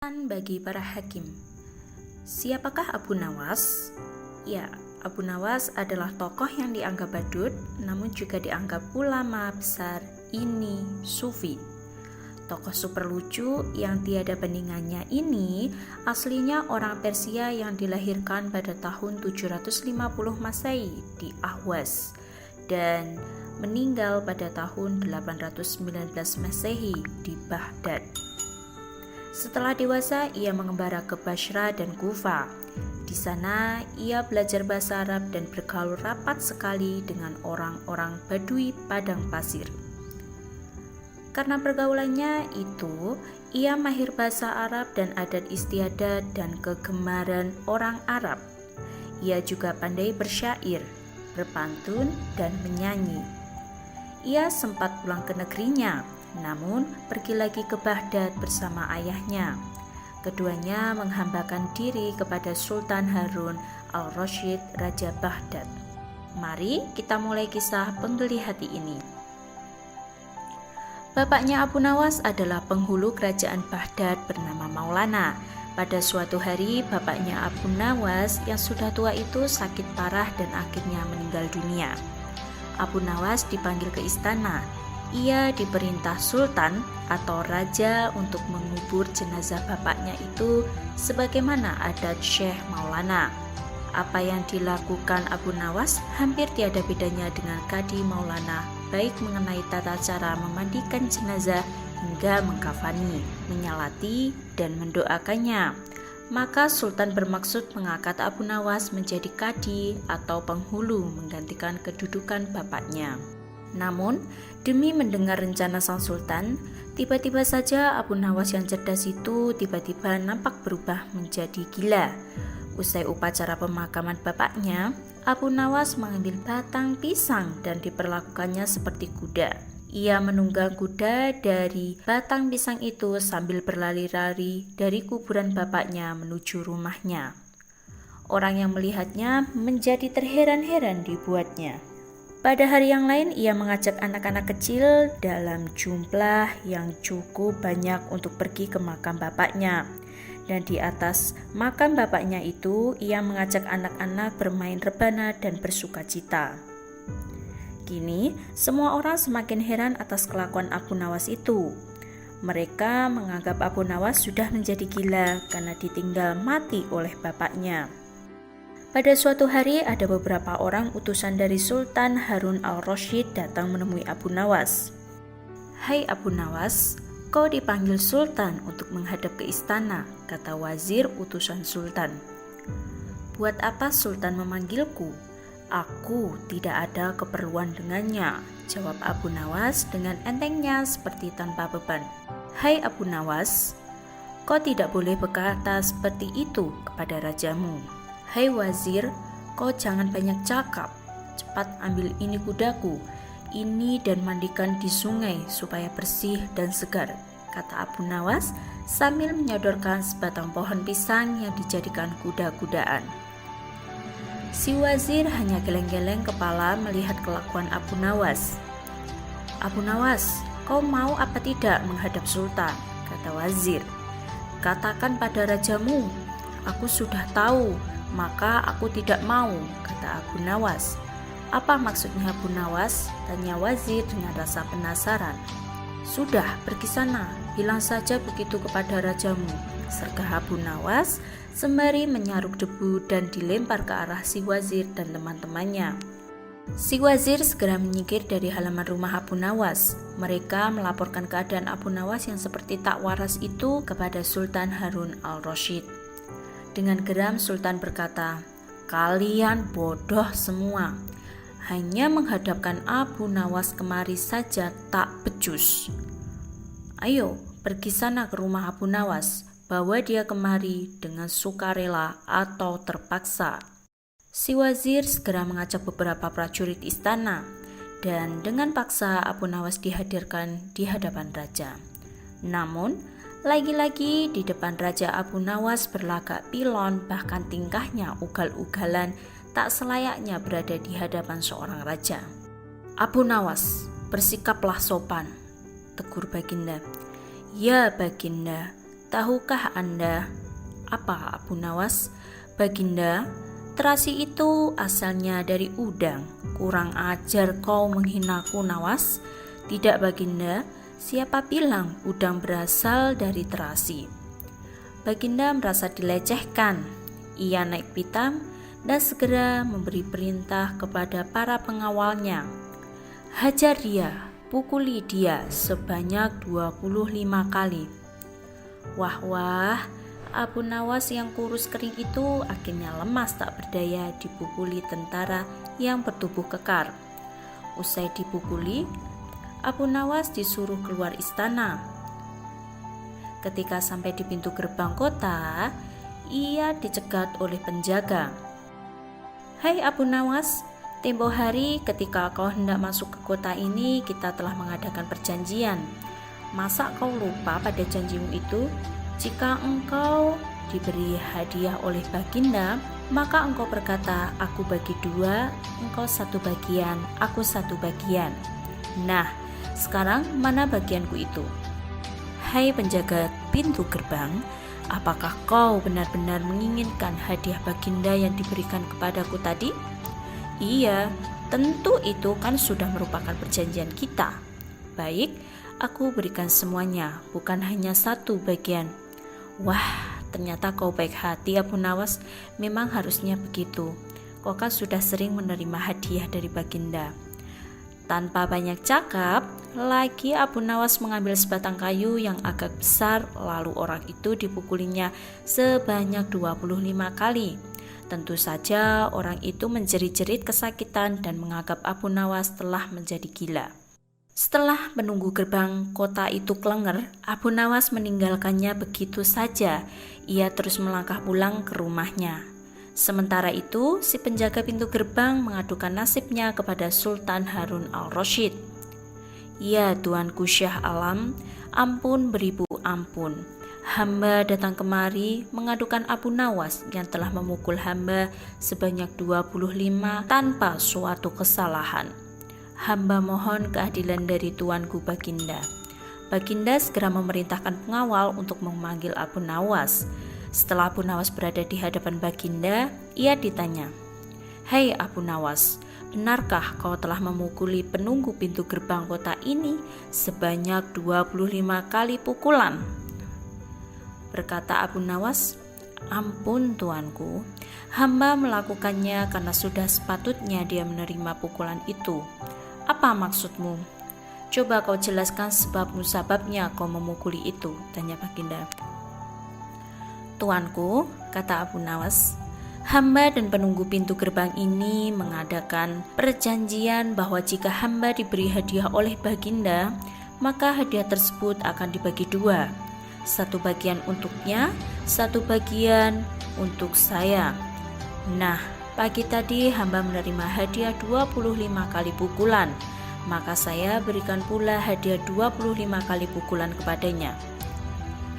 Bagi para hakim. Siapakah Abu Nawas? Ya, Abu Nawas adalah tokoh yang dianggap badut, namun juga dianggap ulama besar ini sufi. Tokoh super lucu yang tiada bandingannya ini aslinya orang Persia yang dilahirkan pada tahun 750 Masehi di Ahwas dan meninggal pada tahun 819 Masehi di Baghdad. Setelah dewasa, ia mengembara ke Basra dan Kufa. Di sana, ia belajar bahasa Arab dan bergaul rapat sekali dengan orang-orang Badui padang pasir. Karena pergaulannya itu, ia mahir bahasa Arab dan adat istiadat dan kegemaran orang Arab. Ia juga pandai bersyair, berpantun, dan menyanyi. Ia sempat pulang ke negerinya, namun pergi lagi ke Baghdad bersama ayahnya. Keduanya menghambakan diri kepada Sultan Harun al-Rasyid, Raja Baghdad. Mari kita mulai kisah penggeli hati ini. Bapaknya Abu Nawas adalah penghulu kerajaan Baghdad bernama Maulana. Pada suatu hari, bapaknya Abu Nawas yang sudah tua itu sakit parah dan akhirnya meninggal dunia. Abu Nawas dipanggil ke istana. Ia diperintah sultan atau raja untuk mengubur jenazah bapaknya itu sebagaimana adat Syekh Maulana. Apa yang dilakukan Abu Nawas hampir tiada bedanya dengan Qadi Maulana, baik mengenai tata cara memandikan jenazah hingga mengkafani, menyalati, dan mendoakannya. Maka sultan bermaksud mengangkat Abu Nawas menjadi qadi atau penghulu menggantikan kedudukan bapaknya. Namun, demi mendengar rencana sang sultan, tiba-tiba saja Abu Nawas yang cerdas itu tiba-tiba nampak berubah menjadi gila. Usai upacara pemakaman bapaknya, Abu Nawas mengambil batang pisang dan diperlakukannya seperti kuda. Ia menunggang kuda dari batang pisang itu sambil berlari-lari dari kuburan bapaknya menuju rumahnya. Orang yang melihatnya menjadi terheran-heran dibuatnya. Pada hari yang lain, ia mengajak anak-anak kecil dalam jumlah yang cukup banyak untuk pergi ke makam bapaknya. Dan di atas makam bapaknya itu, ia mengajak anak-anak bermain rebana dan bersukacita. Kini, semua orang semakin heran atas kelakuan Abu Nawas itu. Mereka menganggap Abu Nawas sudah menjadi gila karena ditinggal mati oleh bapaknya. Pada suatu hari, ada beberapa orang utusan dari Sultan Harun al-Rasyid datang menemui Abu Nawas. "Hai Abu Nawas, kau dipanggil Sultan untuk menghadap ke istana," kata wazir utusan Sultan. "Buat apa Sultan memanggilku? Aku tidak ada keperluan dengannya," jawab Abu Nawas dengan entengnya seperti tanpa beban. "Hai Abu Nawas, kau tidak boleh berkata seperti itu kepada rajamu. Hai wazir, kau jangan banyak cakap. Cepat ambil ini kudaku, ini dan mandikan di sungai supaya bersih dan segar," kata Abu Nawas sambil menyodorkan sebatang pohon pisang yang dijadikan kuda-kudaan. Si wazir hanya geleng-geleng kepala melihat kelakuan Abu Nawas. "Abu Nawas, kau mau apa tidak menghadap sultan?" kata wazir. "Katakan pada rajamu, aku sudah tahu, maka aku tidak mau," kata Abu Nawas. "Apa maksudnya Abu Nawas?" tanya wazir dengan rasa penasaran. "Sudah, pergi sana, bilang saja begitu kepada rajamu," sergah Abu Nawas sembari menyaruk debu dan dilempar ke arah si wazir dan teman-temannya. Si wazir segera menyingkir dari halaman rumah Abu Nawas. Mereka melaporkan keadaan Abu Nawas yang seperti tak waras itu kepada Sultan Harun al-Rasyid. Dengan geram Sultan berkata, "Kalian bodoh semua. Hanya menghadapkan Abu Nawas kemari saja tak becus. Ayo, pergi sana ke rumah Abu Nawas, bawa dia kemari dengan sukarela atau terpaksa." Si wazir segera mengajak beberapa prajurit istana, dan dengan paksa Abu Nawas dihadirkan di hadapan raja. Namun, lagi-lagi di depan raja Abu Nawas berlagak pilon, bahkan tingkahnya ugal-ugalan, tak selayaknya berada di hadapan seorang raja. "Abu Nawas, bersikaplah sopan," tegur Baginda. "Ya Baginda, Tahukah Anda apa Abu Nawas? Baginda, terasi itu asalnya dari udang. Kurang ajar kau menghinaku, Nawas. Tidak, Baginda. Siapa bilang udang berasal dari terasi? Baginda merasa dilecehkan. Ia naik pitam dan segera memberi perintah kepada para pengawalnya. Hajar dia, pukuli dia sebanyak 25 kali. Wah, Abu Nawas yang kurus kering itu akhirnya lemas tak berdaya dipukuli tentara yang bertubuh kekar. Usai dipukuli, Abu Nawas disuruh keluar istana. Ketika sampai di pintu gerbang kota, ia dicegat oleh penjaga. "Hai Abu Nawas, tempo hari ketika kau hendak masuk ke kota ini, kita telah mengadakan perjanjian. Masa kau lupa pada janjimu itu? Jika engkau diberi hadiah oleh Baginda, maka engkau berkata, aku bagi 2, engkau 1 bagian, aku 1 bagian. Nah, sekarang mana bagianku itu?" "Hai penjaga pintu gerbang, apakah kau benar-benar menginginkan hadiah Baginda yang diberikan kepadaku tadi?" "Iya, tentu itu kan sudah merupakan perjanjian kita." "Baik, aku berikan semuanya, bukan hanya 1 bagian." "Wah, ternyata kau baik hati Abu Nawas. Memang harusnya begitu. Kau kan sudah sering menerima hadiah dari Baginda." Tanpa banyak cakap, lagi Abu Nawas mengambil sebatang kayu yang agak besar, lalu orang itu dipukulinya sebanyak 25 kali. Tentu saja orang itu menjerit-jerit kesakitan dan menganggap Abu Nawas telah menjadi gila. Setelah menunggu gerbang kota itu klenger, Abu Nawas meninggalkannya begitu saja. Ia terus melangkah pulang ke rumahnya. Sementara itu, si penjaga pintu gerbang mengadukan nasibnya kepada Sultan Harun al-Rasyid. "Ya Tuanku Syah Alam, ampun beribu ampun. Hamba datang kemari mengadukan Abu Nawas yang telah memukul hamba sebanyak 25 tanpa suatu kesalahan. Hamba mohon keadilan dari Tuanku Baginda." Baginda segera memerintahkan pengawal untuk memanggil Abu Nawas. Setelah Abu Nawas berada di hadapan Baginda, ia ditanya, "Hei Abu Nawas, benarkah kau telah memukuli penunggu pintu gerbang kota ini sebanyak 25 kali pukulan?" Berkata Abu Nawas, "Ampun Tuanku, hamba melakukannya karena sudah sepatutnya dia menerima pukulan itu." "Apa maksudmu? Coba kau jelaskan sebab musababnya kau memukuli itu," tanya Baginda. "Tuanku," kata Abu Nawas, "hamba dan penunggu pintu gerbang ini mengadakan perjanjian bahwa jika hamba diberi hadiah oleh Baginda, maka hadiah tersebut akan dibagi 2. 1 bagian untuknya, 1 bagian untuk saya. Nah, pagi tadi hamba menerima hadiah 25 kali pukulan, maka saya berikan pula hadiah 25 kali pukulan kepadanya."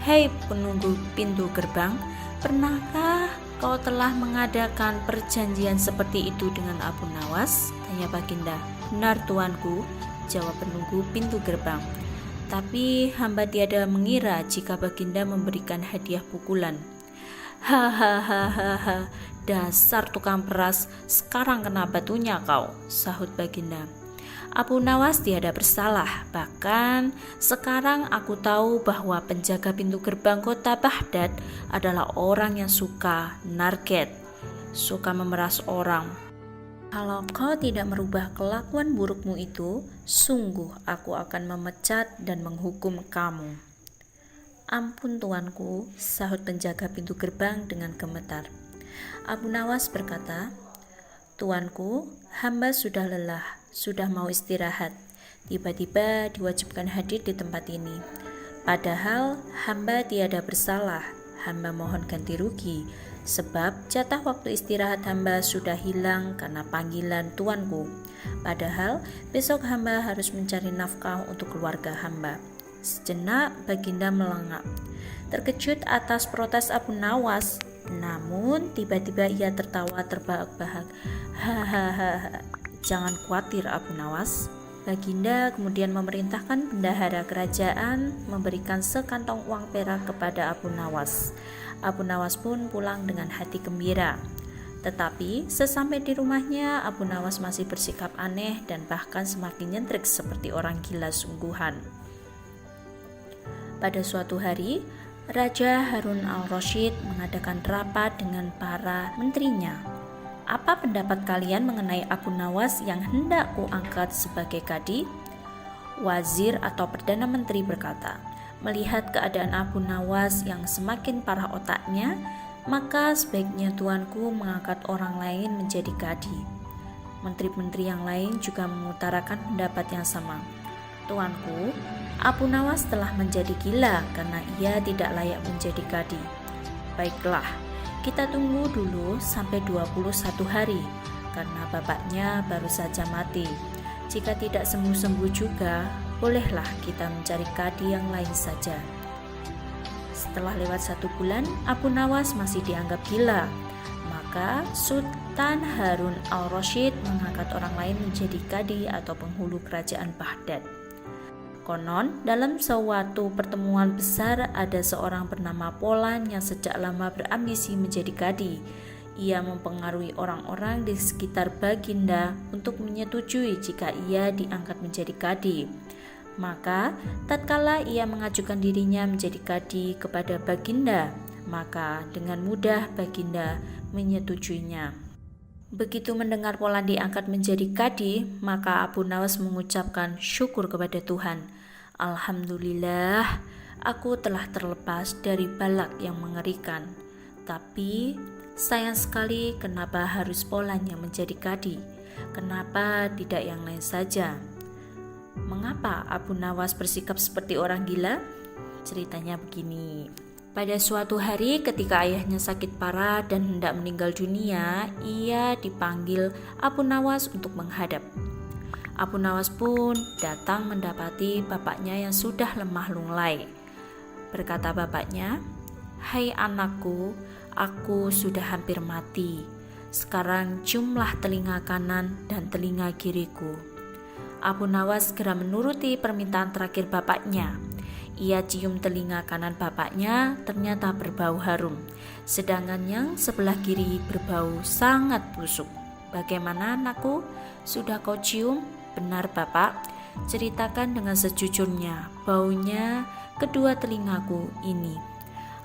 "Hei penunggu pintu gerbang, pernahkah kau telah mengadakan perjanjian seperti itu dengan Abu Nawas?" tanya Baginda. "Benar Tuanku," jawab penunggu pintu gerbang. "Tapi hamba tiada mengira jika Baginda memberikan hadiah pukulan." "Hahaha, dasar tukang peras, sekarang kena batunya kau," sahut Baginda. "Abu Nawas tiada bersalah. Bahkan sekarang aku tahu bahwa penjaga pintu gerbang kota Baghdad adalah orang yang suka narket, suka memeras orang. Kalau kau tidak merubah kelakuan burukmu itu, sungguh aku akan memecat dan menghukum kamu." "Ampun Tuanku," sahut penjaga pintu gerbang dengan gemetar. Abu Nawas berkata, "Tuanku, hamba sudah lelah, sudah mau istirahat. Tiba-tiba diwajibkan hadir di tempat ini. Padahal hamba tiada bersalah. Hamba mohon ganti rugi, sebab jatah waktu istirahat hamba sudah hilang karena panggilan Tuanku. Padahal besok hamba harus mencari nafkah untuk keluarga hamba." Sejenak Baginda melengak, terkejut atas protes Abu Nawas. Namun tiba-tiba ia tertawa terbahak-bahak. "Hahaha, jangan khawatir Abu Nawas," Baginda kemudian memerintahkan bendahara kerajaan memberikan sekantong uang perak kepada Abu Nawas. Abu Nawas pun pulang dengan hati gembira. Tetapi sesampai di rumahnya, Abu Nawas masih bersikap aneh dan bahkan semakin nyentrik seperti orang gila sungguhan. Pada suatu hari, Raja Harun al-Rasyid mengadakan rapat dengan para menterinya. Apa pendapat kalian mengenai Abu Nawas yang hendak kuangkat sebagai kadi? Wazir atau Perdana Menteri berkata, melihat keadaan Abu Nawas yang semakin parah otaknya, maka sebaiknya tuanku mengangkat orang lain menjadi kadi. Menteri-menteri yang lain juga mengutarakan pendapat yang sama. Tuanku, Abu Nawas telah menjadi gila karena ia tidak layak menjadi kadi. Baiklah, kita tunggu dulu sampai 21 hari karena bapaknya baru saja mati. Jika tidak sembuh-sembuh juga, bolehlah kita mencari kadi yang lain saja. Setelah lewat 1 bulan, Abu Nawas masih dianggap gila. Maka Sultan Harun al-Rasyid mengangkat orang lain menjadi kadi atau penghulu kerajaan Baghdad. Konon, dalam suatu pertemuan besar ada seorang bernama Polan yang sejak lama berambisi menjadi kadi. Ia mempengaruhi orang-orang di sekitar Baginda untuk menyetujui jika ia diangkat menjadi kadi. Maka, tatkala ia mengajukan dirinya menjadi kadi kepada Baginda, maka dengan mudah Baginda menyetujuinya. Begitu mendengar Polan diangkat menjadi kadi, maka Abu Nawas mengucapkan syukur kepada Tuhan. Alhamdulillah, aku telah terlepas dari balak yang mengerikan. Tapi, sayang sekali kenapa harus Polan yang menjadi kadi? Kenapa tidak yang lain saja? Mengapa Abu Nawas bersikap seperti orang gila? Ceritanya begini. Pada suatu hari ketika ayahnya sakit parah dan hendak meninggal dunia, ia dipanggil Abu Nawas untuk menghadap. Abu Nawas pun datang mendapati bapaknya yang sudah lemah lunglai. Berkata bapaknya, "Hai anakku, aku sudah hampir mati. Sekarang ciumlah telinga kanan dan telinga kiriku." Abu Nawas segera menuruti permintaan terakhir bapaknya. Ia cium telinga kanan bapaknya, ternyata berbau harum, sedangkan yang sebelah kiri berbau sangat busuk. "Bagaimana anakku? Sudah kau cium?" "Benar bapak, ceritakan dengan sejujurnya, baunya kedua telingaku ini."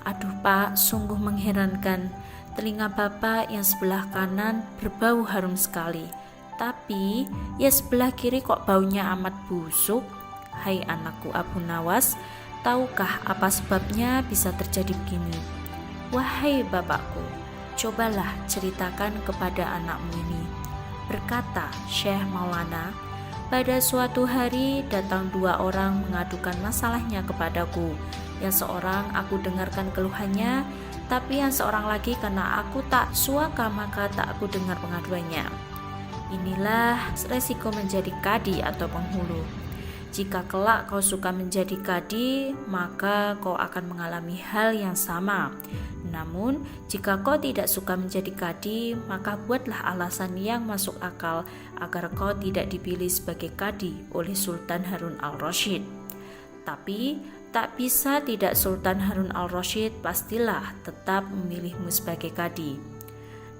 "Aduh pak, sungguh mengherankan, telinga bapak yang sebelah kanan berbau harum sekali, tapi ya sebelah kiri kok baunya amat busuk." "Hai anakku Abu Nawas, tahukah apa sebabnya bisa terjadi begini?" "Wahai bapakku, cobalah ceritakan kepada anakmu ini." Berkata Syekh Maulana, "Pada suatu hari datang 2 orang mengadukan masalahnya kepadaku. Yang seorang aku dengarkan keluhannya, tapi yang seorang lagi karena aku tak suaka maka tak aku dengar pengaduannya. Inilah resiko menjadi kadi atau penghulu. Jika kelak kau suka menjadi kadi, maka kau akan mengalami hal yang sama. Namun, jika kau tidak suka menjadi kadi, maka buatlah alasan yang masuk akal agar kau tidak dipilih sebagai kadi oleh Sultan Harun al-Rasyid. Tapi, tak bisa tidak Sultan Harun al-Rasyid pastilah tetap memilihmu sebagai kadi."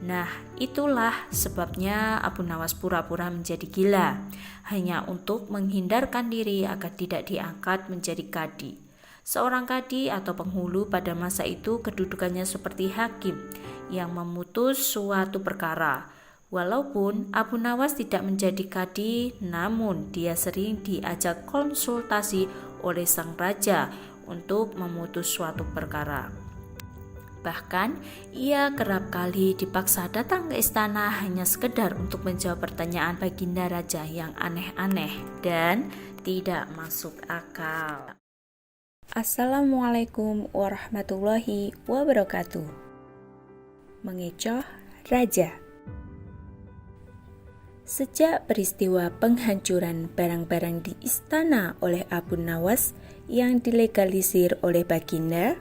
Nah, itulah sebabnya Abu Nawas pura-pura menjadi gila, hanya untuk menghindarkan diri agar tidak diangkat menjadi kadi. Seorang kadi atau penghulu pada masa itu kedudukannya seperti hakim yang memutus suatu perkara. Walaupun Abu Nawas tidak menjadi kadi, namun dia sering diajak konsultasi oleh sang raja untuk memutus suatu perkara. Bahkan, ia kerap kali dipaksa datang ke istana hanya sekedar untuk menjawab pertanyaan baginda raja yang aneh-aneh dan tidak masuk akal. Assalamualaikum warahmatullahi wabarakatuh. Mengecoh Raja. Sejak peristiwa penghancuran barang-barang di istana oleh Abu Nawas yang dilegalisir oleh baginda,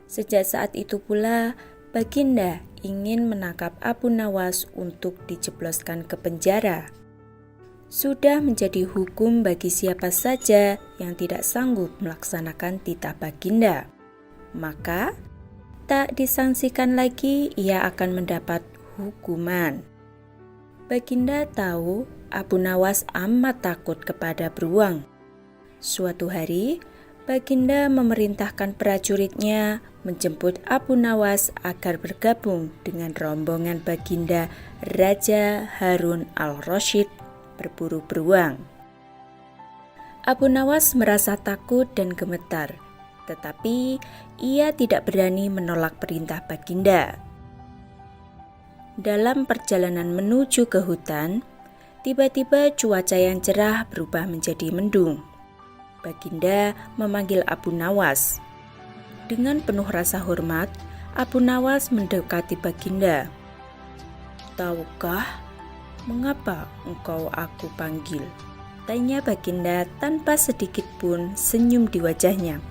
sejak saat itu pula baginda ingin menangkap Abu Nawas untuk dijebloskan ke penjara. sudah menjadi hukum bagi siapa saja yang tidak sanggup melaksanakan titah baginda. Maka, tak disangsikan lagi ia akan mendapat hukuman. Baginda tahu Abu Nawas amat takut kepada beruang. Suatu hari, Baginda memerintahkan prajuritnya menjemput Abu Nawas agar bergabung dengan rombongan Baginda Raja Harun al-Rasyid berburu beruang. Abu Nawas merasa takut dan gemetar, tetapi ia tidak berani menolak perintah Baginda. Dalam perjalanan menuju ke hutan, tiba-tiba cuaca yang cerah berubah menjadi mendung. Baginda memanggil Abu Nawas. Dengan penuh rasa hormat, Abu Nawas mendekati Baginda. "Tahukah mengapa engkau aku panggil?" tanya Baginda tanpa sedikit pun senyum di wajahnya.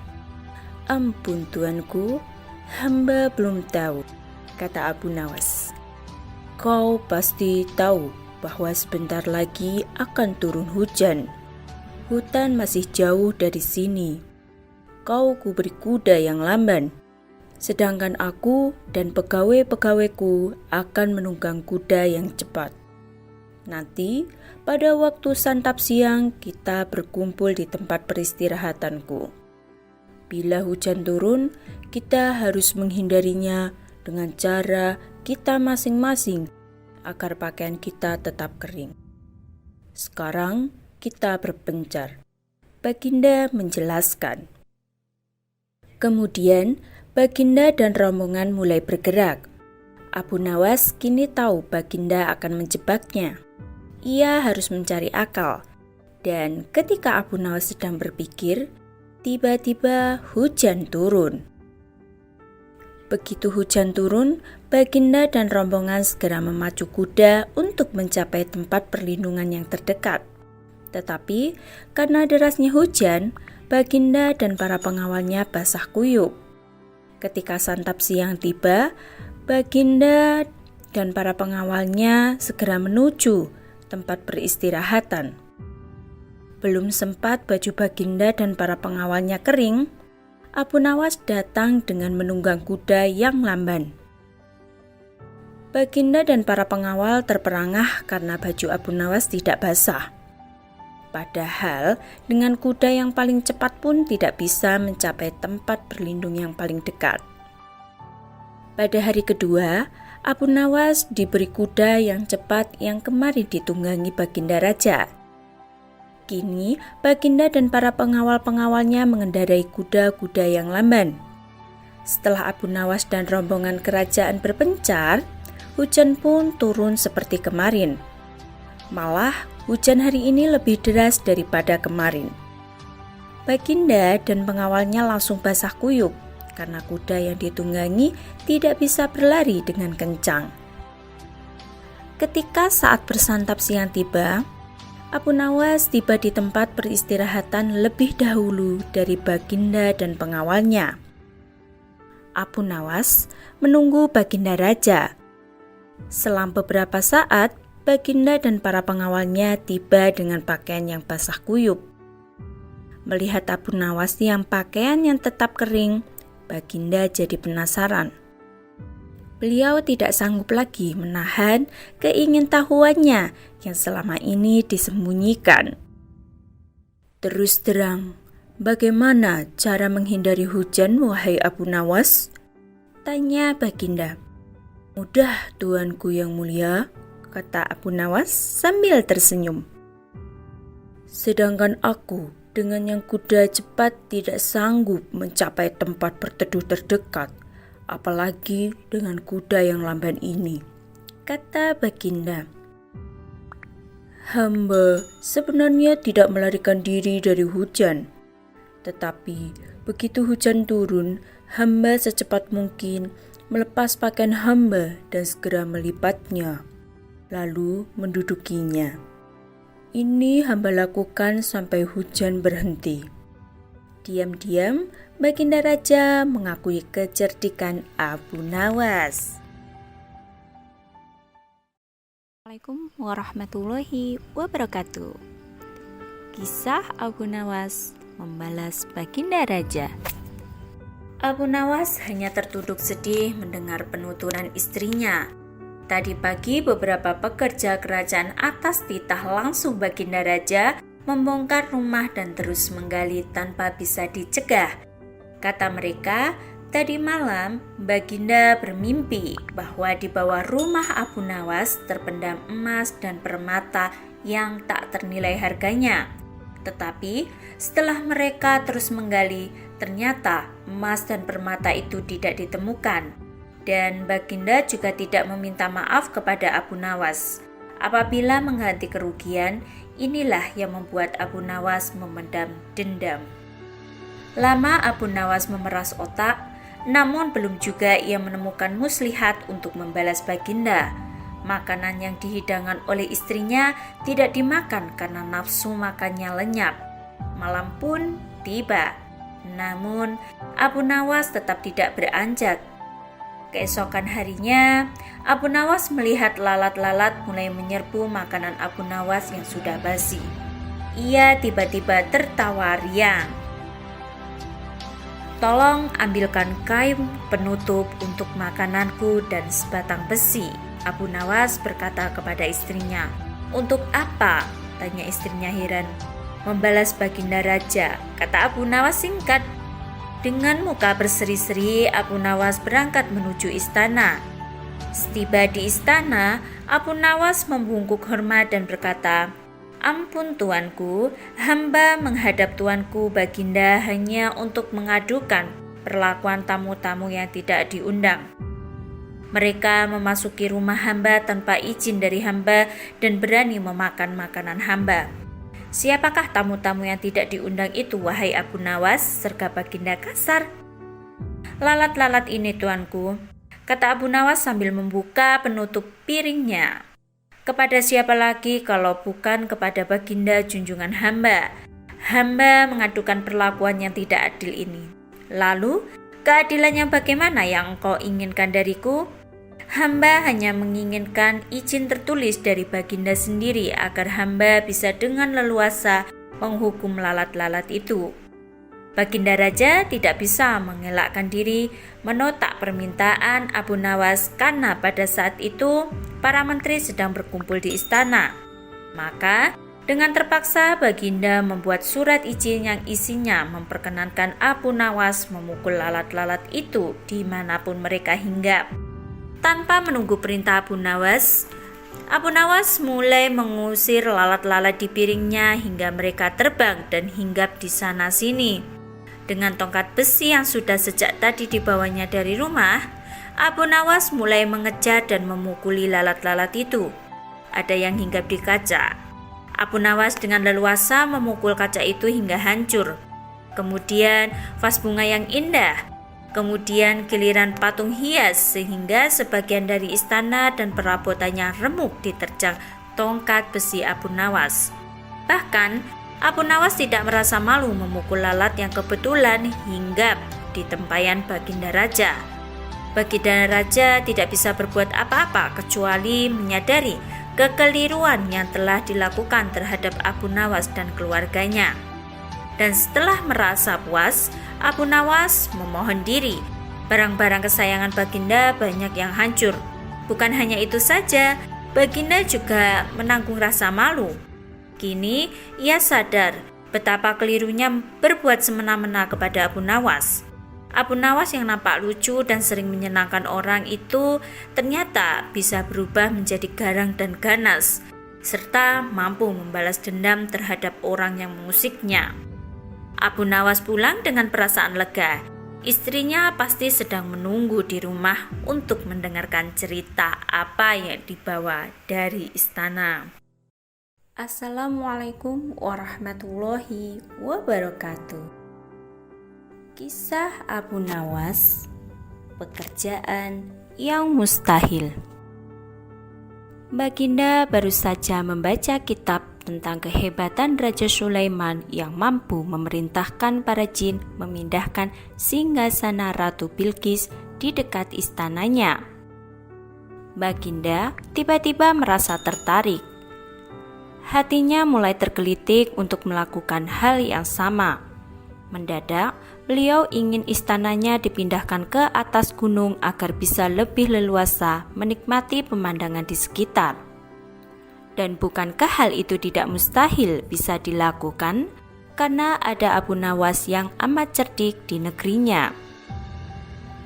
"Ampun tuanku, hamba belum tahu," kata Abu Nawas. "Kau pasti tahu bahwa sebentar lagi akan turun hujan. Hutan masih jauh dari sini. Kau kuberi kuda yang lamban, sedangkan aku dan pegawai-pegawaiku akan menunggang kuda yang cepat. Nanti, pada waktu santap siang, kita berkumpul di tempat peristirahatanku. Bila hujan turun, kita harus menghindarinya dengan cara kita masing-masing agar pakaian kita tetap kering. Sekarang, kita berpencar," Baginda menjelaskan. Kemudian, Baginda dan rombongan mulai bergerak. Abu Nawas kini tahu Baginda akan menjebaknya. Ia harus mencari akal. Dan ketika Abu Nawas sedang berpikir, tiba-tiba hujan turun. Begitu hujan turun, Baginda dan rombongan segera memacu kuda untuk mencapai tempat perlindungan yang terdekat. Tetapi karena derasnya hujan, Baginda dan para pengawalnya basah kuyup. Ketika santap siang tiba, Baginda dan para pengawalnya segera menuju tempat peristirahatan. Belum sempat baju Baginda dan para pengawalnya kering, Abu Nawas datang dengan menunggang kuda yang lamban. Baginda dan para pengawal terperangah karena baju Abu Nawas tidak basah. Padahal dengan kuda yang paling cepat pun tidak bisa mencapai tempat berlindung yang paling dekat. Pada hari kedua, Abu Nawas diberi kuda yang cepat yang kemarin ditunggangi Baginda Raja. Kini Baginda dan para pengawal-pengawalnya mengendarai kuda-kuda yang lamban. Setelah Abu Nawas dan rombongan kerajaan berpencar, hujan pun turun seperti kemarin. Malah hujan hari ini lebih deras daripada kemarin. Baginda dan pengawalnya langsung basah kuyup karena kuda yang ditunggangi tidak bisa berlari dengan kencang. Ketika saat bersantap siang tiba, Abu Nawas tiba di tempat peristirahatan lebih dahulu dari Baginda dan pengawalnya. Abu Nawas menunggu Baginda Raja. Selang beberapa saat, Baginda dan para pengawalnya tiba dengan pakaian yang basah kuyup. Melihat Abu Nawas yang pakaian yang tetap kering, Baginda jadi penasaran. Beliau tidak sanggup lagi menahan keingintahuannya yang selama ini disembunyikan. "Terus terang, bagaimana cara menghindari hujan, wahai Abu Nawas?" tanya Baginda. "Mudah, tuanku yang mulia," kata Abu Nawas sambil tersenyum. "Sedangkan aku dengan yang kuda cepat tidak sanggup mencapai tempat berteduh terdekat, apalagi dengan kuda yang lamban ini," kata Baginda. "Hamba sebenarnya tidak melarikan diri dari hujan, tetapi begitu hujan turun, hamba secepat mungkin melepas pakaian hamba dan segera melipatnya, lalu mendudukinya. Ini hamba lakukan sampai hujan berhenti." Diam-diam, Baginda Raja mengakui kecerdikan Abu Nawas. Assalamualaikum warahmatullahi wabarakatuh. Kisah Abu Nawas membalas Baginda Raja. Abu Nawas hanya tertunduk sedih mendengar penuturan istrinya. Tadi pagi beberapa pekerja kerajaan atas titah langsung Baginda Raja membongkar rumah dan terus menggali tanpa bisa dicegah. Kata mereka, tadi malam Baginda bermimpi bahwa di bawah rumah Abu Nawas terpendam emas dan permata yang tak ternilai harganya. Tetapi setelah mereka terus menggali, ternyata emas dan permata itu tidak ditemukan. Dan Baginda juga tidak meminta maaf kepada Abu Nawas. Apabila mengganti kerugian, inilah yang membuat Abu Nawas memendam dendam. Lama Abu Nawas memeras otak, namun belum juga ia menemukan muslihat untuk membalas Baginda. Makanan yang dihidangkan oleh istrinya tidak dimakan karena nafsu makannya lenyap. Malam pun tiba, namun Abu Nawas tetap tidak beranjak. Keesokan harinya, Abu Nawas melihat lalat-lalat mulai menyerbu makanan Abu Nawas yang sudah basi. Ia tiba-tiba tertawa riang. "Tolong ambilkan kain penutup untuk makananku dan sebatang besi," Abu Nawas berkata kepada istrinya. "Untuk apa?" tanya istrinya heran. "Membalas Baginda Raja," kata Abu Nawas singkat. Dengan muka berseri-seri, Abu Nawas berangkat menuju istana. Setiba di istana, Abu Nawas membungkuk hormat dan berkata, "Ampun tuanku, hamba menghadap tuanku Baginda hanya untuk mengadukan perlakuan tamu-tamu yang tidak diundang. Mereka memasuki rumah hamba tanpa izin dari hamba dan berani memakan makanan hamba. Siapakah tamu-tamu yang tidak diundang itu, wahai Abu Nawas?" serga Baginda kasar. "Lalat-lalat ini tuanku," kata Abu Nawas sambil membuka penutup piringnya. "Kepada siapa lagi kalau bukan kepada Baginda junjungan hamba? Hamba mengadukan perlakuan yang tidak adil ini. Lalu, keadilan yang bagaimana yang engkau inginkan dariku? Hamba hanya menginginkan izin tertulis dari Baginda sendiri agar hamba bisa dengan leluasa menghukum lalat-lalat itu." Baginda Raja tidak bisa mengelakkan diri menotak permintaan Abu Nawas karena pada saat itu para menteri sedang berkumpul di istana. Maka dengan terpaksa Baginda membuat surat izin yang isinya memperkenankan Abu Nawas memukul lalat-lalat itu dimanapun mereka hinggap. Tanpa menunggu perintah Abu Nawas mulai mengusir lalat-lalat di piringnya hingga mereka terbang dan hinggap di sana sini. Dengan tongkat besi yang sudah sejak tadi dibawanya dari rumah, Abu Nawas mulai mengejar dan memukuli lalat-lalat itu. Ada yang hinggap di kaca. Abu Nawas dengan leluasa memukul kaca itu hingga hancur. Kemudian vas bunga yang indah. Kemudian giliran patung hias sehingga sebagian dari istana dan perabotannya remuk diterjang tongkat besi Abu Nawas. Bahkan Abu Nawas tidak merasa malu memukul lalat yang kebetulan hinggap di tempayan Baginda Raja. Baginda Raja tidak bisa berbuat apa-apa kecuali menyadari kekeliruan yang telah dilakukan terhadap Abu Nawas dan keluarganya. Dan setelah merasa puas, Abu Nawas memohon diri. Barang-barang kesayangan Baginda banyak yang hancur. Bukan hanya itu saja, Baginda juga menanggung rasa malu. Kini ia sadar betapa kelirunya berbuat semena-mena kepada Abu Nawas. Abu Nawas yang nampak lucu dan sering menyenangkan orang itu ternyata bisa berubah menjadi garang dan ganas, serta mampu membalas dendam terhadap orang yang mengusiknya. Abu Nawas pulang dengan perasaan lega. Istrinya pasti sedang menunggu di rumah untuk mendengarkan cerita apa yang dibawa dari istana. Assalamualaikum warahmatullahi wabarakatuh. Kisah Abu Nawas, pekerjaan yang mustahil. Baginda baru saja membaca kitab tentang kehebatan Raja Sulaiman yang mampu memerintahkan para jin memindahkan singgasana Ratu Bilqis di dekat istananya. Baginda tiba-tiba merasa tertarik. Hatinya mulai tergelitik untuk melakukan hal yang sama. Mendadak, beliau ingin istananya dipindahkan ke atas gunung agar bisa lebih leluasa menikmati pemandangan di sekitar. Dan bukankah hal itu tidak mustahil bisa dilakukan karena ada Abu Nawas yang amat cerdik di negerinya.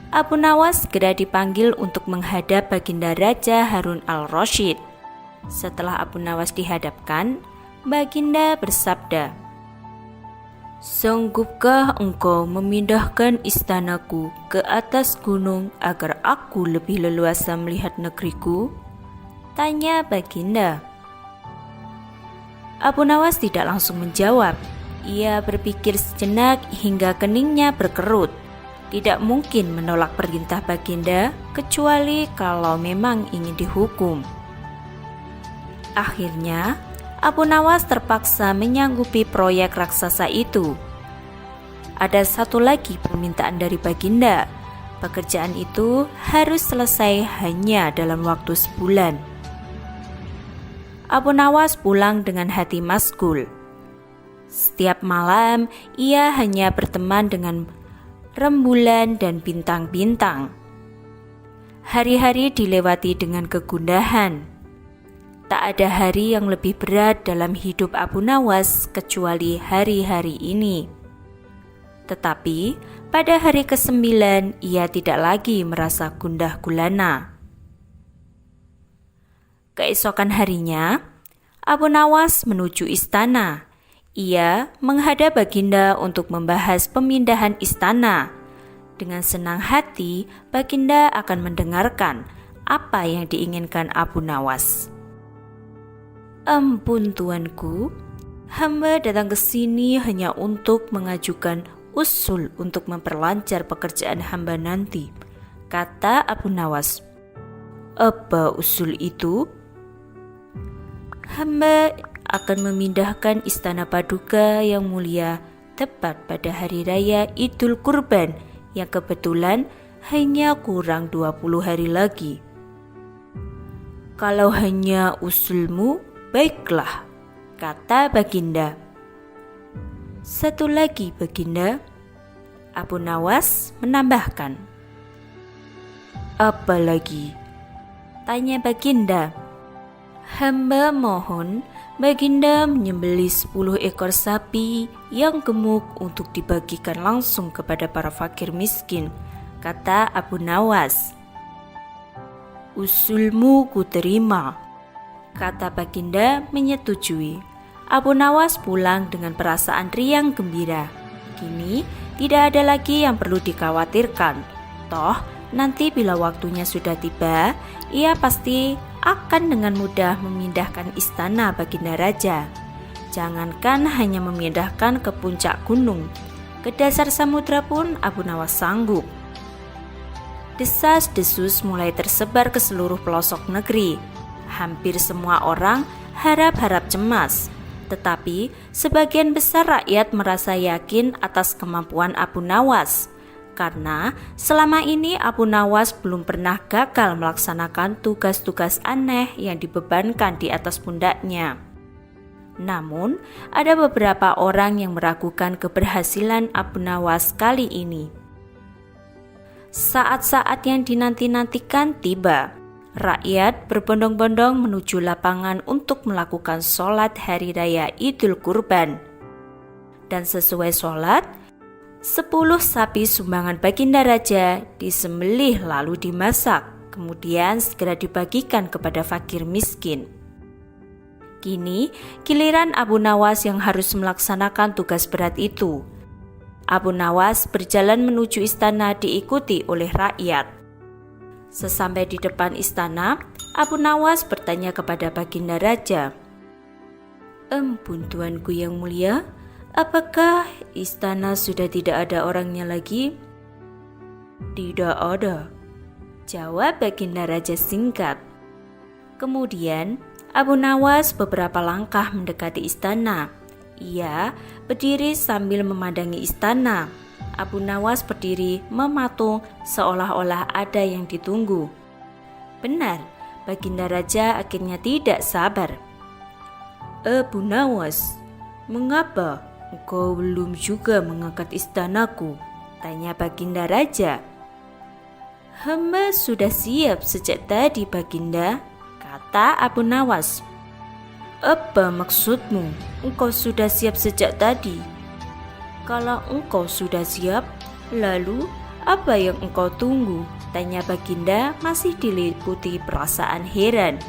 Abu Nawas segera dipanggil untuk menghadap Baginda Raja Harun al-Rasyid. Setelah Abu Nawas dihadapkan, Baginda bersabda, "Sanggupkah engkau memindahkan istanaku ke atas gunung agar aku lebih leluasa melihat negeriku?" tanya Baginda. Abu Nawas tidak langsung menjawab. Ia berpikir sejenak hingga keningnya berkerut. Tidak mungkin menolak perintah Baginda kecuali kalau memang ingin dihukum. Akhirnya, Abu Nawas terpaksa menyanggupi proyek raksasa itu. Ada satu lagi permintaan dari Baginda. Pekerjaan itu harus selesai hanya dalam waktu sebulan. Abu Nawas pulang dengan hati masgul. Setiap malam, ia hanya berteman dengan rembulan dan bintang-bintang. Hari-hari dilewati dengan kegundahan. Tak ada hari yang lebih berat dalam hidup Abu Nawas kecuali hari-hari ini. Tetapi pada hari ke-9 ia tidak lagi merasa gundah gulana. Keesokan harinya, Abu Nawas menuju istana. Ia menghadap Baginda untuk membahas pemindahan istana. Dengan senang hati, Baginda akan mendengarkan apa yang diinginkan Abu Nawas. "Ampun tuanku, hamba datang ke sini hanya untuk mengajukan usul untuk memperlancar pekerjaan hamba nanti," kata Abu Nawas. "Apa usul itu?" "Hamba akan memindahkan istana Paduka yang mulia tepat pada hari raya Idul Kurban yang kebetulan hanya kurang 20 hari lagi." "Kalau hanya usulmu, baiklah," kata Baginda. "Satu lagi Baginda," Abu Nawas menambahkan. "Apa lagi?" tanya Baginda. "Hamba mohon Baginda menyembelih 10 ekor sapi yang gemuk untuk dibagikan langsung kepada para fakir miskin," kata Abu Nawas. "Usulmu kuterima," kata Baginda menyetujui. Abu Nawas pulang dengan perasaan riang gembira. Kini tidak ada lagi yang perlu dikhawatirkan. Toh nanti bila waktunya sudah tiba, ia pasti akan dengan mudah memindahkan istana Baginda Raja. Jangankan hanya memindahkan ke puncak gunung, ke dasar samudra pun Abu Nawas sanggup. Desas-desus mulai tersebar ke seluruh pelosok negeri. Hampir semua orang harap-harap cemas. Tetapi sebagian besar rakyat merasa yakin atas kemampuan Abu Nawas. Karena selama ini Abu Nawas belum pernah gagal melaksanakan tugas-tugas aneh yang dibebankan di atas pundaknya. Namun, ada beberapa orang yang meragukan keberhasilan Abu Nawas kali ini. Saat-saat yang dinanti-nantikan tiba. Rakyat berbondong-bondong menuju lapangan untuk melakukan sholat hari raya Idul Kurban. Dan sesuai sholat, 10 sapi sumbangan Baginda Raja disembelih lalu dimasak, kemudian segera dibagikan kepada fakir miskin. Kini giliran Abu Nawas yang harus melaksanakan tugas berat itu. Abu Nawas berjalan menuju istana diikuti oleh rakyat. Sesampai di depan istana, Abu Nawas bertanya kepada Baginda Raja, "Ampun tuanku yang mulia, apakah istana sudah tidak ada orangnya lagi?" "Tidak ada," jawab Baginda Raja singkat. Kemudian Abu Nawas beberapa langkah mendekati istana. Ia berdiri sambil memandangi istana. Abu Nawas berdiri mematung seolah-olah ada yang ditunggu. Benar, Baginda Raja akhirnya tidak sabar. Abu Nawas, mengapa engkau belum juga mengangkat istanaku? Tanya Baginda Raja. Hamba sudah siap sejak tadi, Baginda, kata Abu Nawas. Apa maksudmu? Engkau sudah siap sejak tadi? Kalau engkau sudah siap, lalu apa yang engkau tunggu? Tanya Baginda masih diliputi perasaan heran.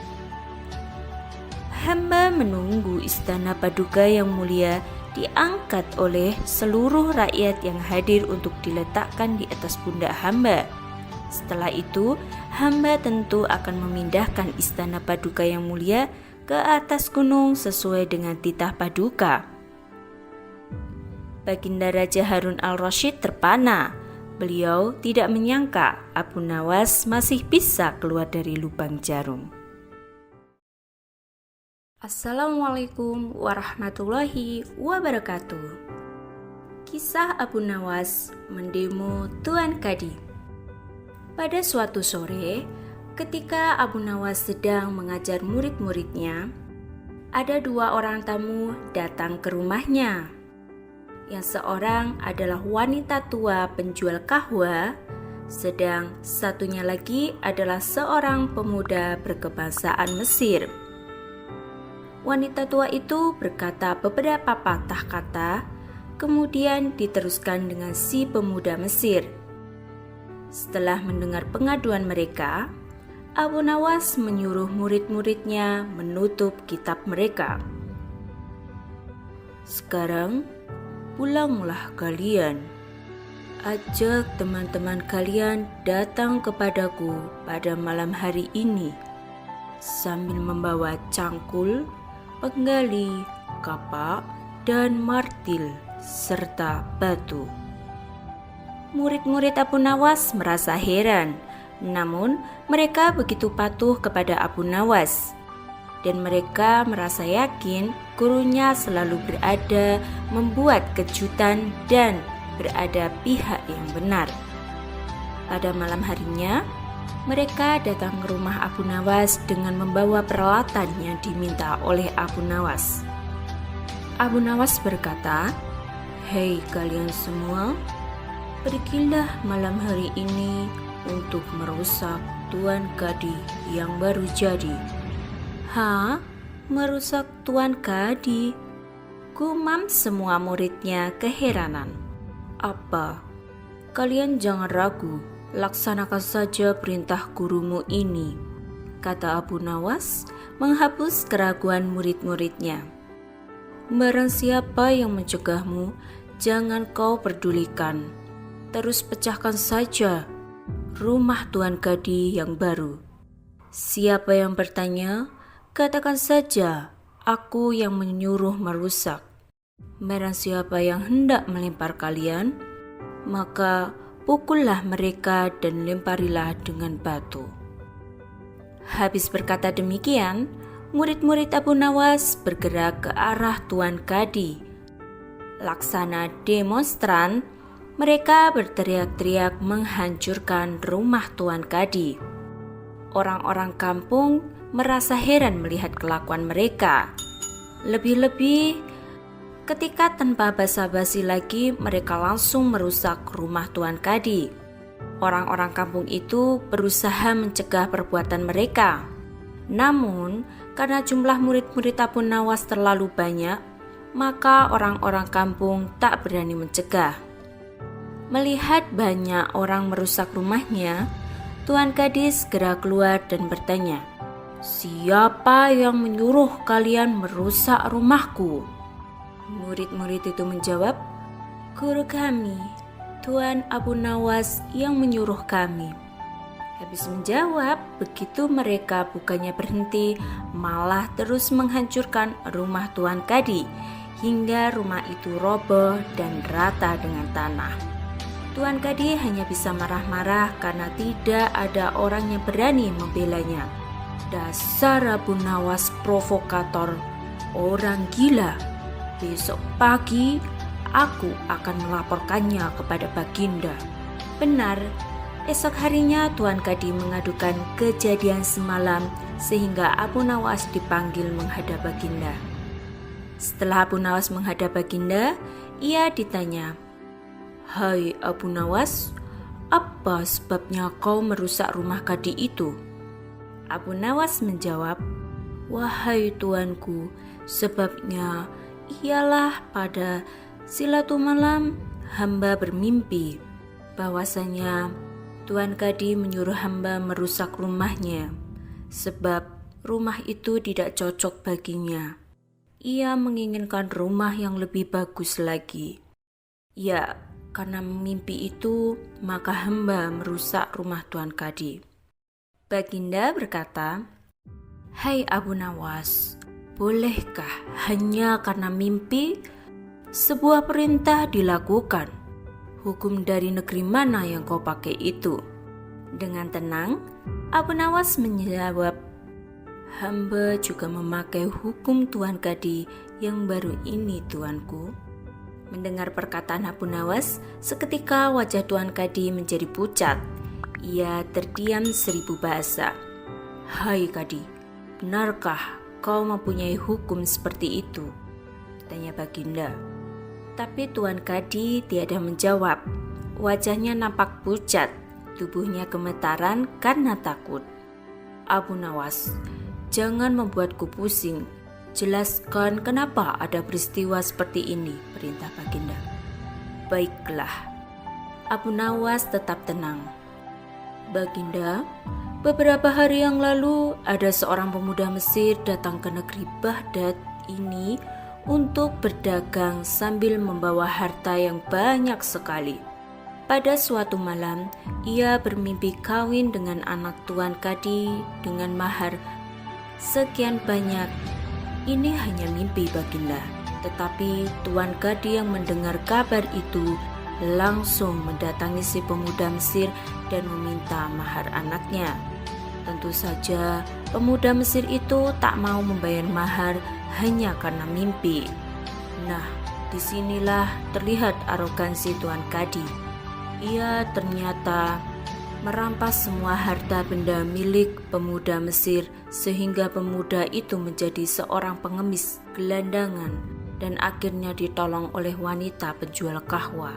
Hamba menunggu istana Paduka yang mulia diangkat oleh seluruh rakyat yang hadir untuk diletakkan di atas pundak hamba. Setelah itu, hamba tentu akan memindahkan istana Paduka yang mulia ke atas gunung sesuai dengan titah Paduka. Baginda Raja Harun al-Rasyid terpana. Beliau tidak menyangka Abu Nawas masih bisa keluar dari lubang jarum. Assalamualaikum warahmatullahi wabarakatuh. Kisah Abu Nawas mendemo Tuan Kadi. Pada suatu sore, ketika Abu Nawas sedang mengajar murid-muridnya, ada dua orang tamu datang ke rumahnya. Yang seorang adalah wanita tua penjual kahwa, sedang satunya lagi adalah seorang pemuda berkebangsaan Mesir. Wanita tua itu berkata beberapa patah kata, kemudian diteruskan dengan si pemuda Mesir. Setelah mendengar pengaduan mereka, Abu Nawas menyuruh murid-muridnya menutup kitab mereka. Sekarang, pulanglah kalian. Ajak teman-teman kalian datang kepadaku pada malam hari ini sambil membawa cangkul, penggali, kapak, dan martil serta batu. Murid-murid Abu Nawas merasa heran, namun mereka begitu patuh kepada Abu Nawas. Dan mereka merasa yakin gurunya selalu berada membuat kejutan dan berada pihak yang benar. Pada malam harinya, mereka datang ke rumah Abu Nawas dengan membawa peralatan yang diminta oleh Abu Nawas. Abu Nawas berkata, "Hei kalian semua, pergilah malam hari ini untuk merusak Tuan Kadi yang baru jadi." "Hah? Merusak Tuan Kadi?" gumam semua muridnya keheranan. "Apa? Kalian jangan ragu, laksanakan saja perintah gurumu ini," kata Abu Nawas menghapus keraguan murid-muridnya. "Barang siapa yang mencegahmu, jangan kau pedulikan. Terus pecahkan saja rumah Tuan Kadi yang baru. Siapa yang bertanya, katakan saja, aku yang menyuruh merusak. Barang siapa yang hendak melempar kalian, maka pukullah mereka dan lemparilah dengan batu." Habis berkata demikian, murid-murid Abu Nawas bergerak ke arah Tuan Kadi. Laksana demonstran, mereka berteriak-teriak menghancurkan rumah Tuan Kadi. Orang-orang kampung merasa heran melihat kelakuan mereka. Lebih-lebih ketika tanpa basa-basi lagi mereka langsung merusak rumah Tuan Kadi. Orang-orang kampung itu berusaha mencegah perbuatan mereka. Namun, karena jumlah murid-murid Abu Nawas terlalu banyak, maka orang-orang kampung tak berani mencegah. Melihat banyak orang merusak rumahnya, Tuan Kadi segera keluar dan bertanya, "Siapa yang menyuruh kalian merusak rumahku?" Murid-murid itu menjawab, "Guru kami, Tuan Abu Nawas yang menyuruh kami." Habis menjawab, begitu mereka bukannya berhenti, malah terus menghancurkan rumah Tuan Kadi, hingga rumah itu roboh dan rata dengan tanah. Tuan Kadi hanya bisa marah-marah karena tidak ada orang yang berani membelanya. "Dasar Abu Nawas provokator, orang gila. Besok pagi aku akan melaporkannya kepada Baginda." Benar, Esok harinya Tuan Kadi mengadukan kejadian semalam sehingga Abu Nawas dipanggil menghadap Baginda. Setelah Abu Nawas menghadap Baginda, ia ditanya, "Hai Abu Nawas, apa sebabnya kau merusak rumah Kadi itu?" Abu Nawas menjawab, "Wahai tuanku, sebabnya ialah pada silatu malam hamba bermimpi bahwasanya Tuan Kadi menyuruh hamba merusak rumahnya, sebab rumah itu tidak cocok baginya. Ia menginginkan rumah yang lebih bagus lagi. Ya, karena mimpi itu, maka hamba merusak rumah Tuan Kadi." Baginda berkata, "Hai Abu Nawas, bolehkah hanya karena mimpi sebuah perintah dilakukan? Hukum dari negeri mana yang kau pakai itu?" Dengan tenang, Abu Nawas menjawab, "Hamba juga memakai hukum Tuan Kadi yang baru ini, tuanku." Mendengar perkataan Abu Nawas, seketika wajah Tuan Kadi menjadi pucat. Ia terdiam 1000 bahasa. "Hai Kadi, benarkah kau mempunyai hukum seperti itu?" tanya Baginda. Tapi Tuan Kadi tiada menjawab. Wajahnya nampak pucat, tubuhnya gemetaran karena takut. "Abu Nawas, jangan membuatku pusing. Jelaskan kenapa ada peristiwa seperti ini," perintah Baginda. "Baiklah." Abu Nawas tetap tenang. "Baginda, beberapa hari yang lalu ada seorang pemuda Mesir datang ke negeri Baghdad ini untuk berdagang sambil membawa harta yang banyak sekali. Pada suatu malam, ia bermimpi kawin dengan anak Tuan Kadi dengan mahar sekian banyak. Ini hanya mimpi, Baginda." Tetapi Tuan Kadi yang mendengar kabar itu langsung mendatangi si pemuda Mesir dan meminta mahar anaknya. Tentu saja pemuda Mesir itu tak mau membayar mahar hanya karena mimpi. Nah, disinilah terlihat arogansi Tuan Kadi. Ia ternyata merampas semua harta benda milik pemuda Mesir sehingga pemuda itu menjadi seorang pengemis gelandangan dan akhirnya ditolong oleh wanita penjual kahwa.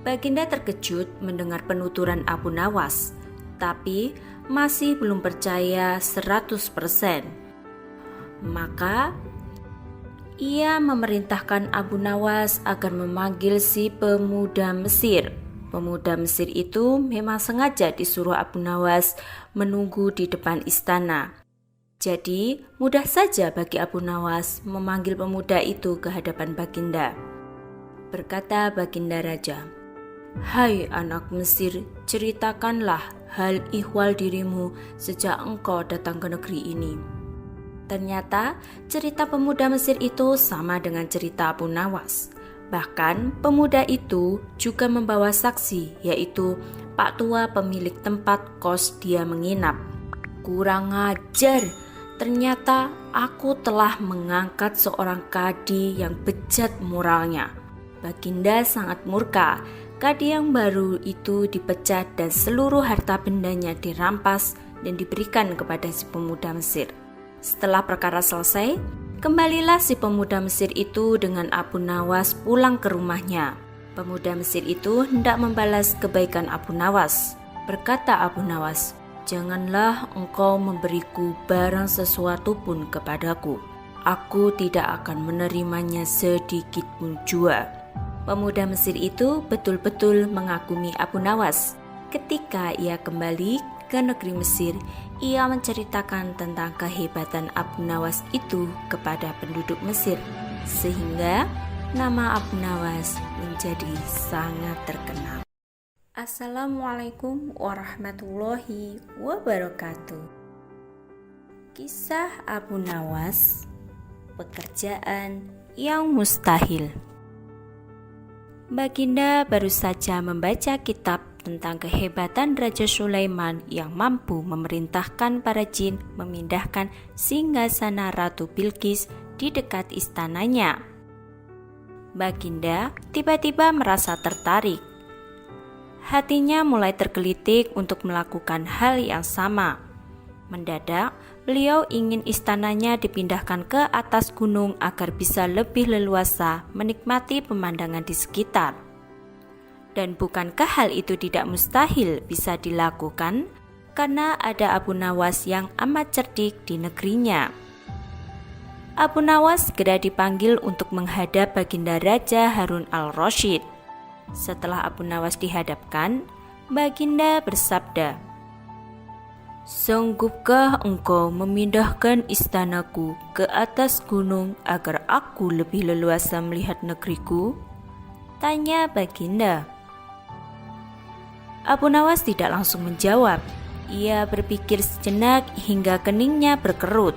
Baginda terkejut mendengar penuturan Abu Nawas, tapi masih belum percaya 100%. Maka ia memerintahkan Abu Nawas agar memanggil si pemuda Mesir. Pemuda Mesir itu memang sengaja disuruh Abu Nawas menunggu di depan istana. Jadi mudah saja bagi Abu Nawas memanggil pemuda itu ke hadapan Baginda. Berkata Baginda Raja, "Hai anak Mesir, ceritakanlah hal ihwal dirimu sejak engkau datang ke negeri ini." Ternyata cerita pemuda Mesir itu sama dengan cerita Abu Nawas. Bahkan pemuda itu juga membawa saksi, yaitu Pak Tua pemilik tempat kos dia menginap. "Kurang ajar, ternyata aku telah mengangkat seorang kadi yang bejat moralnya." Baginda sangat murka. Kadi yang baru itu dipecat dan seluruh harta bendanya dirampas dan diberikan kepada si pemuda Mesir. Setelah perkara selesai, kembalilah si pemuda Mesir itu dengan Abu Nawas pulang ke rumahnya. Pemuda Mesir itu hendak membalas kebaikan Abu Nawas. Berkata Abu Nawas, "Janganlah engkau memberiku barang sesuatu pun kepadaku. Aku tidak akan menerimanya sedikit pun jua." Pemuda Mesir itu betul-betul mengagumi Abu Nawas. Ketika ia kembali ke negeri Mesir, ia menceritakan tentang kehebatan Abu Nawas itu kepada penduduk Mesir, sehingga nama Abu Nawas menjadi sangat terkenal. Assalamualaikum warahmatullahi wabarakatuh. Kisah Abu Nawas, pekerjaan yang mustahil. Baginda baru saja membaca kitab tentang kehebatan Raja Sulaiman yang mampu memerintahkan para jin memindahkan singgasana Ratu Bilqis di dekat istananya. Baginda tiba-tiba merasa tertarik. Hatinya mulai tergelitik untuk melakukan hal yang sama. Mendadak, beliau ingin istananya dipindahkan ke atas gunung agar bisa lebih leluasa menikmati pemandangan di sekitar. Dan bukankah hal itu tidak mustahil bisa dilakukan? Karena ada Abu Nawas yang amat cerdik di negerinya. Abu Nawas segera dipanggil untuk menghadap Baginda Raja Harun al-Rasyid. Setelah Abu Nawas dihadapkan, Baginda bersabda, "Sanggupkah engkau memindahkan istanaku ke atas gunung agar aku lebih leluasa melihat negeriku?" tanya Baginda. Abu Nawas tidak langsung menjawab. Ia berpikir sejenak hingga keningnya berkerut.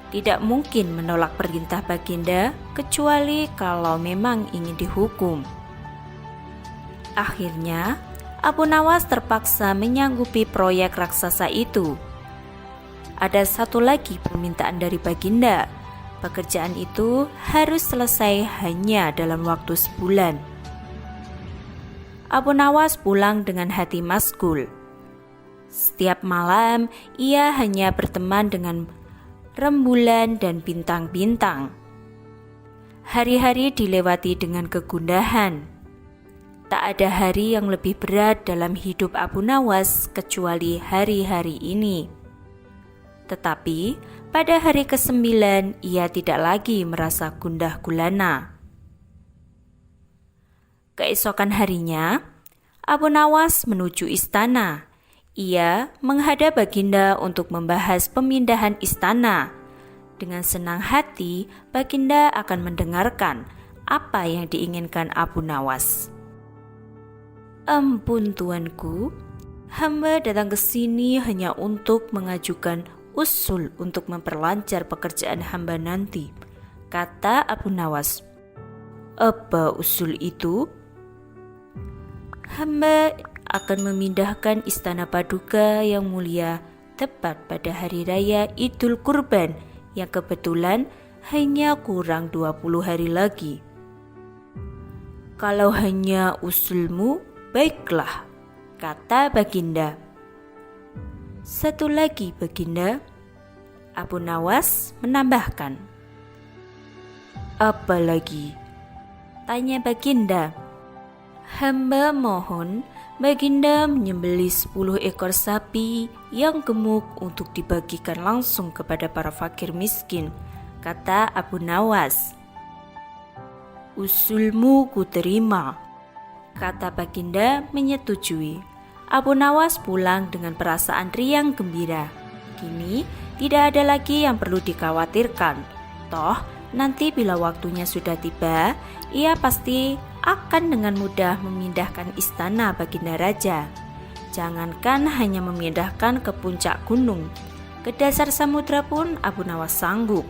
Tidak mungkin menolak perintah Baginda kecuali kalau memang ingin dihukum. Akhirnya, Abu Nawas terpaksa menyanggupi proyek raksasa itu. Ada satu lagi permintaan dari Baginda. Pekerjaan itu harus selesai hanya dalam waktu sebulan. Abu Nawas pulang dengan hati masgul. Setiap malam, ia hanya berteman dengan rembulan dan bintang-bintang. Hari-hari dilewati dengan kegundahan. Tak ada hari yang lebih berat dalam hidup Abu Nawas kecuali hari-hari ini. Tetapi pada hari ke-9 ia tidak lagi merasa gundah gulana. Keesokan harinya, Abu Nawas menuju istana. Ia menghadap Baginda untuk membahas pemindahan istana. Dengan senang hati, Baginda akan mendengarkan apa yang diinginkan Abu Nawas. "Ampun tuanku, hamba datang ke sini hanya untuk mengajukan usul untuk memperlancar pekerjaan hamba nanti," kata Abu Nawas. "Apa usul itu?" "Hamba akan memindahkan istana Paduka yang mulia tepat pada hari raya Idul Kurban yang kebetulan hanya kurang 20 hari lagi." "Kalau hanya usulmu, baiklah," kata Baginda. "Satu lagi Baginda," Abu Nawas menambahkan. "Apa lagi?" tanya Baginda. "Hamba mohon Baginda menyembelih 10 ekor sapi yang gemuk untuk dibagikan langsung kepada para fakir miskin," kata Abu Nawas. "Usulmu kuterima," kata Baginda menyetujui. Abu Nawas pulang dengan perasaan riang gembira. Kini tidak ada lagi yang perlu dikhawatirkan. Toh nanti bila waktunya sudah tiba, ia pasti akan dengan mudah memindahkan istana Baginda Raja. Jangankan hanya memindahkan ke puncak gunung, ke dasar samudra pun Abu Nawas sanggup.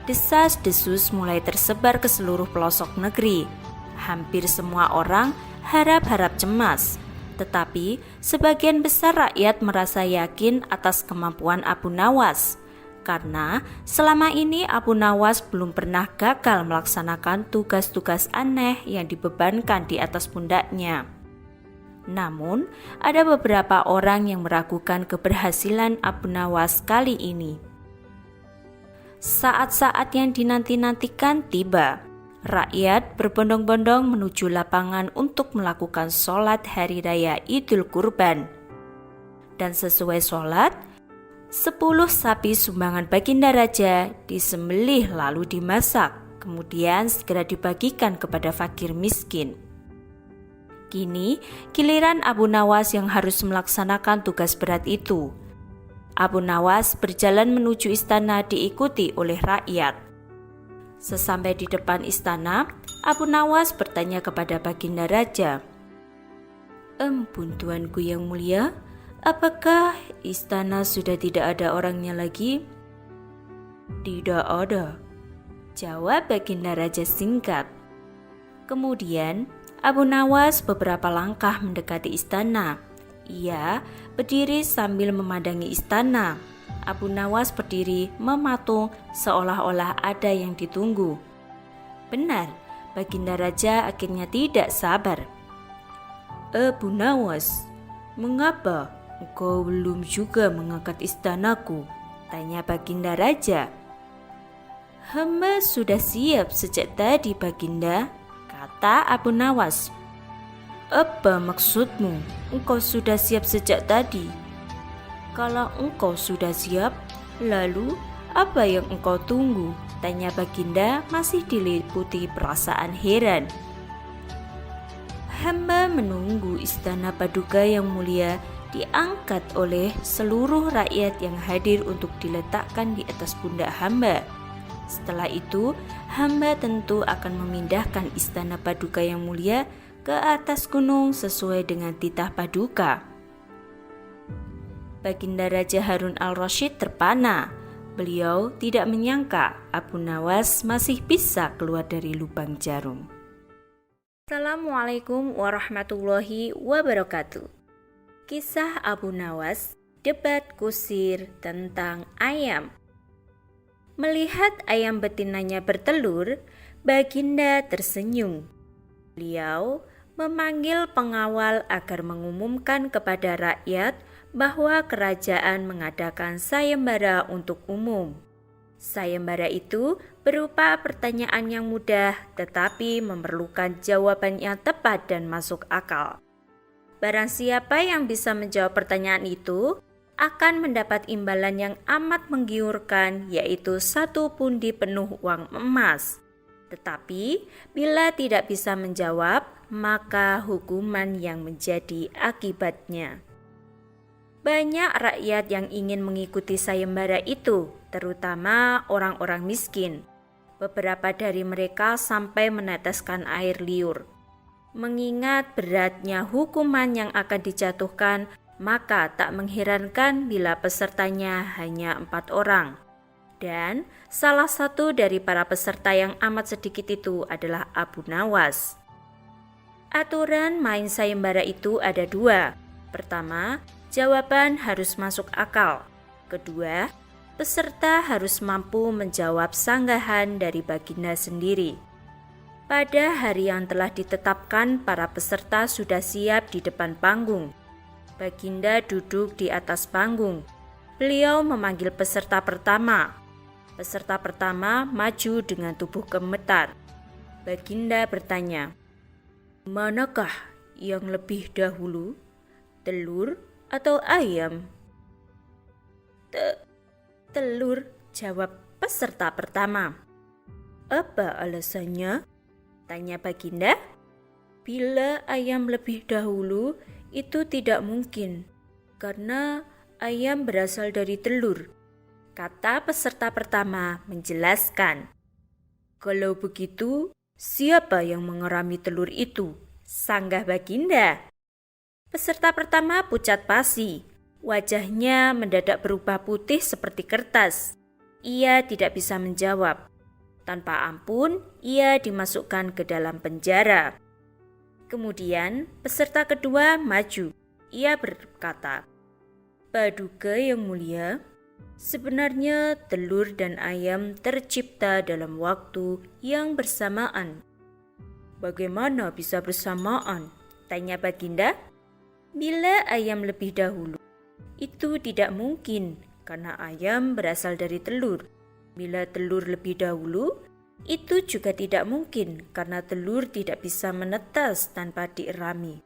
Desas-desus mulai tersebar ke seluruh pelosok negeri. Hampir semua orang harap-harap cemas, tetapi sebagian besar rakyat merasa yakin atas kemampuan Abu Nawas, karena selama ini Abu Nawas belum pernah gagal melaksanakan tugas-tugas aneh yang dibebankan di atas pundaknya. Namun, ada beberapa orang yang meragukan keberhasilan Abu Nawas kali ini. Saat-saat yang dinanti-nantikan tiba. Rakyat berbondong-bondong menuju lapangan untuk melakukan sholat hari raya Idul Kurban. Dan sesuai sholat, 10 sapi sumbangan Baginda Raja disembelih lalu dimasak, kemudian segera dibagikan kepada fakir miskin. Kini giliran Abu Nawas yang harus melaksanakan tugas berat itu. Abu Nawas berjalan menuju istana diikuti oleh rakyat. Sesampai di depan istana, Abu Nawas bertanya kepada Baginda Raja, "Ampun tuanku yang mulia, apakah istana sudah tidak ada orangnya lagi?" "Tidak ada," jawab Baginda Raja singkat. Kemudian Abu Nawas beberapa langkah mendekati istana. Ia berdiri sambil memandangi istana. Abu Nawas berdiri mematung seolah-olah ada yang ditunggu. Benar, Baginda Raja akhirnya tidak sabar. Abu Nawas, mengapa engkau belum juga mengangkat istanaku? Tanya Baginda Raja. Hamba sudah siap sejak tadi, Baginda, kata Abu Nawas. Apa maksudmu? Engkau sudah siap sejak tadi? Kalau engkau sudah siap, lalu apa yang engkau tunggu? Tanya Baginda masih diliputi perasaan heran. Hamba menunggu istana Paduka yang mulia diangkat oleh seluruh rakyat yang hadir untuk diletakkan di atas pundak hamba. Setelah itu, hamba tentu akan memindahkan istana Paduka yang mulia ke atas gunung sesuai dengan titah Paduka. Baginda Raja Harun al-Rasyid terpana. Beliau tidak menyangka Abu Nawas masih bisa keluar dari lubang jarum. Assalamualaikum warahmatullahi wabarakatuh. Kisah Abu Nawas, debat kusir tentang ayam. Melihat ayam betinanya bertelur, Baginda tersenyum. Beliau memanggil pengawal agar mengumumkan kepada rakyat bahwa kerajaan mengadakan sayembara untuk umum. Sayembara itu berupa pertanyaan yang mudah tetapi memerlukan jawaban yang tepat dan masuk akal. Barang siapa yang bisa menjawab pertanyaan itu akan mendapat imbalan yang amat menggiurkan, yaitu 1 pundi penuh uang emas. Tetapi bila tidak bisa menjawab, maka hukuman yang menjadi akibatnya. Banyak rakyat yang ingin mengikuti sayembara itu, terutama orang-orang miskin. Beberapa dari mereka sampai meneteskan air liur. Mengingat beratnya hukuman yang akan dijatuhkan, maka tak mengherankan bila pesertanya hanya 4 orang. Dan salah satu dari para peserta yang amat sedikit itu adalah Abu Nawas. Aturan main sayembara itu ada 2. Pertama, jawaban harus masuk akal. Kedua, peserta harus mampu menjawab sanggahan dari Baginda sendiri. Pada hari yang telah ditetapkan, para peserta sudah siap di depan panggung. Baginda duduk di atas panggung. Beliau memanggil peserta pertama. Peserta pertama maju dengan tubuh gemetar. Baginda bertanya, "Manakah yang lebih dahulu, telur atau ayam?" Telur, jawab peserta pertama. "Apa alasannya?" tanya Baginda. "Bila ayam lebih dahulu, itu tidak mungkin, karena ayam berasal dari telur," kata peserta pertama menjelaskan. "Kalau begitu, siapa yang mengerami telur itu?" sanggah Baginda. Peserta pertama pucat pasi. Wajahnya mendadak berubah putih seperti kertas. Ia tidak bisa menjawab. Tanpa ampun, ia dimasukkan ke dalam penjara. Kemudian, peserta kedua maju. Ia berkata, "Paduka yang mulia, sebenarnya telur dan ayam tercipta dalam waktu yang bersamaan." "Bagaimana bisa bersamaan?" tanya Baginda. "Bila ayam lebih dahulu, itu tidak mungkin karena ayam berasal dari telur. Bila telur lebih dahulu, itu juga tidak mungkin karena telur tidak bisa menetas tanpa dierami,"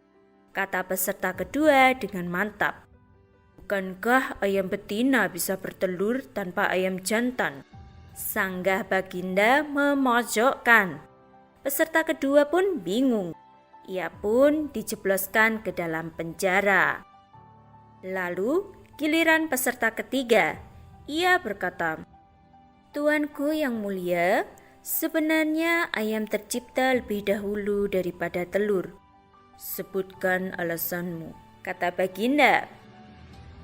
kata peserta kedua dengan mantap. "Bukankah ayam betina bisa bertelur tanpa ayam jantan?" sanggah Baginda memojokkan. Peserta kedua pun bingung. Ia pun dijebloskan ke dalam penjara. Lalu giliran peserta ketiga. Ia berkata, "Tuanku yang mulia, sebenarnya ayam tercipta lebih dahulu daripada telur." "Sebutkan alasanmu," kata Baginda.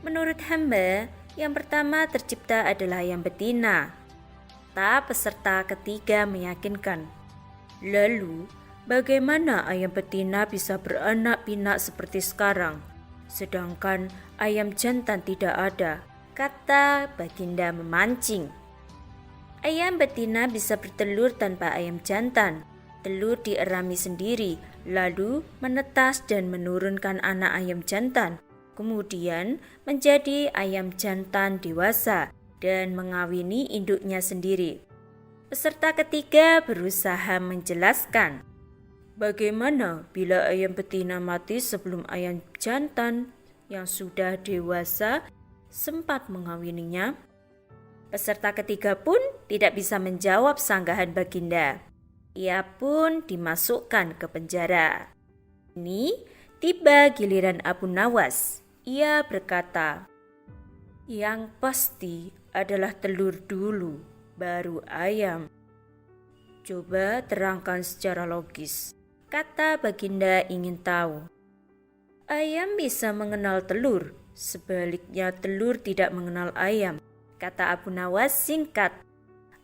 "Menurut hamba, yang pertama tercipta adalah ayam betina," kata peserta ketiga meyakinkan. "Lalu, bagaimana ayam betina bisa beranak pinak seperti sekarang, sedangkan ayam jantan tidak ada?" kata Baginda memancing. "Ayam betina bisa bertelur tanpa ayam jantan. Telur dierami sendiri, lalu menetas dan menurunkan anak ayam jantan, kemudian menjadi ayam jantan dewasa dan mengawini induknya sendiri. Peserta ketiga berusaha menjelaskan, bagaimana bila ayam betina mati sebelum ayam jantan yang sudah dewasa sempat mengawininya? Peserta ketiga pun tidak bisa menjawab sanggahan Baginda. Ia pun dimasukkan ke penjara. Ini tiba giliran Abu Nawas. Ia berkata, yang pasti adalah telur dulu, baru ayam. Coba terangkan secara logis, kata Baginda ingin tahu. Ayam bisa mengenal telur, sebaliknya telur tidak mengenal ayam, kata Abu Nawas singkat.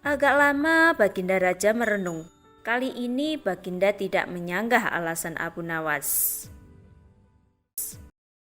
Agak lama Baginda Raja merenung. Kali ini Baginda tidak menyanggah alasan Abu Nawas.